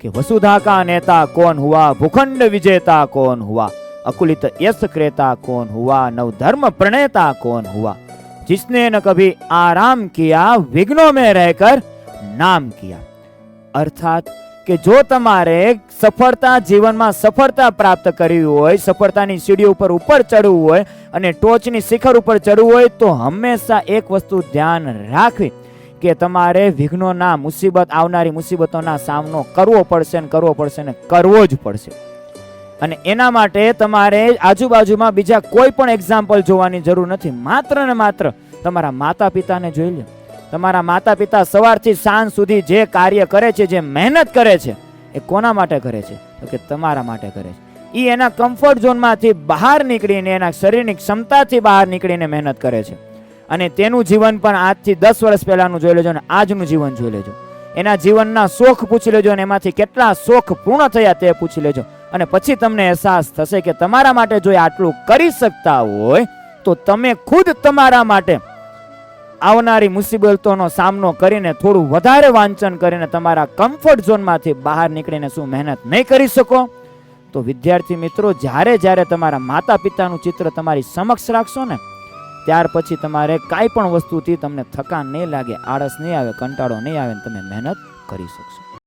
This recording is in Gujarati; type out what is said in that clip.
कि वसुधा का नेता कौन हुआ, भूखंड विजेता कौन हुआ, अकुलित यश क्रेता कौन हुआ, नवधर्म प्रणेता कौन हुआ, जिसने न कभी आराम किया, विघ्नों में रहकर नाम किया। अर्थात કે જો તમારે સફળતા જીવનમાં સફળતા પ્રાપ્ત કરવી હોય, સફળતાની સીડી ઉપર ચડવું હોય અને ટોચની શિખર ઉપર ચડવું હોય તો હંમેશા એક વસ્તુ ધ્યાન રાખવી કે તમારે વિઘ્નોના, મુસીબત, આવનારી મુસીબતોના સામનો કરવો પડશે ને કરવો જ પડશે। અને એના માટે તમારે આજુબાજુમાં બીજા કોઈ પણ એક્ઝામ્પલ જોવાની જરૂર નથી, માત્ર ને માત્ર તમારા માતા પિતાને જોઈ લો। તમારા માતા પિતા સવારથી સાંજ સુધી જે કાર્ય કરે છે, જે મહેનત કરે છે, એ કોના માટે કરે છે? તો કે તમારા માટે કરે છે। એ એના કમ્ફર્ટ ઝોનમાંથી બહાર નીકળીને, એના શરીરની ક્ષમતાથી બહાર નીકળીને મહેનત કરે છે। અને તેનું જીવન પણ આજથી 10 વર્ષ પહેલાનું જોઈ લેજો અને આજનું જીવન જોઈ લેજો। એના જીવનના શોખ પૂછી લેજો અને એમાંથી કેટલા શોખ પૂર્ણ થયા તે પૂછી લેજો, અને પછી તમને અહેસાસ થશે કે તમારા માટે જો આટલું કરી શકતા હોય તો તમે ખુદ તમારા માટે આવનારી મુસીબતોનો સામનો કરીને, થોડું વધારે વાંચન કરીને તમારા કમ્ફર્ટ ઝોનમાંથી બહાર નીકળીને શું મહેનત નહીં કરી શકો? તો વિદ્યાર્થી મિત્રો, જ્યારે જ્યારે તમારા માતા પિતાનું ચિત્ર તમારી સમક્ષ રાખશો ને, ત્યાર પછી તમારે કાંઈ પણ વસ્તુથી તમને થકાન નહીં લાગે, આળસ નહીં આવે, કંટાળો નહીં આવે, તમે મહેનત કરી શકશો।